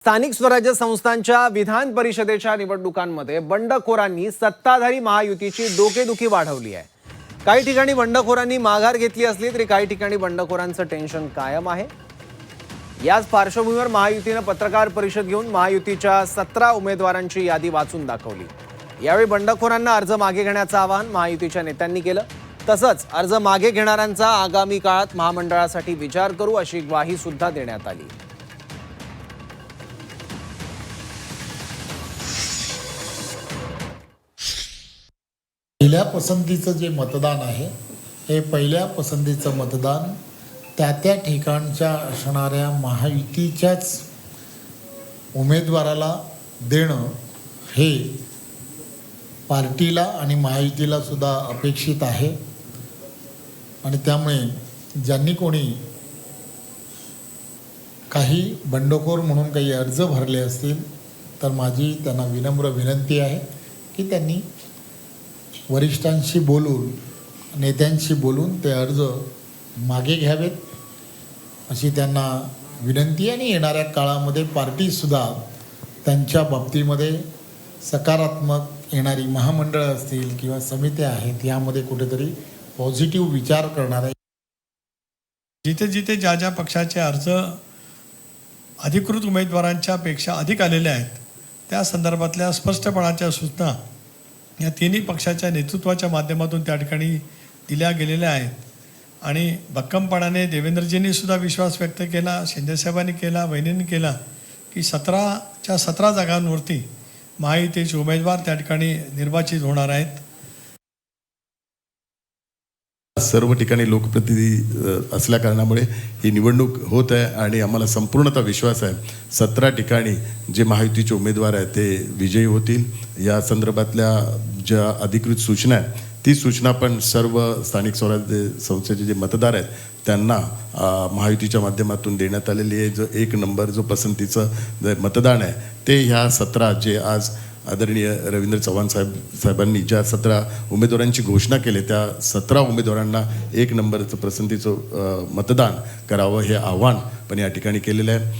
स्थानिक स्वराज्य संस्थांच्या विधान परिषदेच्या निवडणुकांमध्ये बंडखोरांनी सत्ताधारी महायुतीची डोकेदुखी वाढवली आहे। काही ठिकाणी बंडखोरांनी माघार घेतली असली तरी काही ठिकाणी बंडखोरांचं टेन्शन कायम आहे। याच पार्श्वभूमीवर महायुतीने पत्रकार परिषद घेऊन महायुतीच्या 17 उमेदवारांची यादी वाचून दाखवली। यावेळी बंडखोरांना अर्ज मागे घेण्याचं आवाहन महायुतीच्या नेत्यांनी केलं। तसंच अर्ज मागे घेणाऱ्यांचा आगामी काळात महामंडळासाठी विचार करू अशी ग्वाही सुद्धा देण्यात आली। पहिल्या पसंतीचं जे मतदान आहे हे पहिल्या पसंतीचं मतदान त्या ठिकाणच्या असणाऱ्या महायुतीच्याच उमेदवाराला देणं हे पार्टीला आणि महायुतीला सुद्धा अपेक्षित आहे। आणि त्यामुळे ज्यांनी कोणी काही बंडखोर म्हणून काही अर्ज भरले असतील तर माझी त्यांना विनम्र विनंती आहे की त्यांनी वरिष्ठांशी बोलून नेत्यांशी बोलून ते अर्ज मागे घ्यावेत अशी त्यांना विनंती। आणि येणाऱ्या काळामध्ये पार्टीसुद्धा त्यांच्या बाबतीमध्ये सकारात्मक येणारी महामंडळं असतील किंवा समित्या आहेत यामध्ये कुठेतरी पॉझिटिव्ह विचार करणार आहे। जिथे जिथे ज्या ज्या पक्षाचे अर्ज अधिकृत उमेदवारांच्या पेक्षा अधिक आलेले आहेत त्या संदर्भातल्या स्पष्टपणाच्या सूचना या तिन्ही पक्षाच्या नेतृत्वाच्या माध्यमातून त्या ठिकाणी दिल्या गेलेल्या आहेत। आणि भक्कमपणाने देवेंद्रजींनी सुद्धा विश्वास व्यक्त केला, शिंदेसाहेबांनी केला, वहिनींनी केला की 17च्या 17 जागांवरती महायुतीचे उमेदवार त्या ठिकाणी निर्वाचित होणार आहेत। सर्व ठिकाणी लोकप्रतिनिधी असल्या कारणामुळे ही निवडणूक होत आहे आणि आम्हाला संपूर्णतः विश्वास आहे 17 ठिकाणी जे महायुतीचे उमेदवार आहेत ते विजयी होतील। या संदर्भातल्या ज्या अधिकृत सूचना आहेत ती सूचना पण सर्व स्थानिक स्वराज्य संस्थेचे जे मतदार आहेत त्यांना महायुतीच्या माध्यमातून देण्यात आलेली आहे। जो 1 नंबर जो पसंतीचं जे मतदान आहे ते ह्या 17 जे आज आदरणीय रवींद्र चव्हाण साहेबांनी ज्या 17 उमेदवारांची घोषणा केली त्या 17 उमेदवारांना 1 नंबरचं पसंतीचं मतदान करावं हे आव्हान पण या ठिकाणी केलेलं आहे।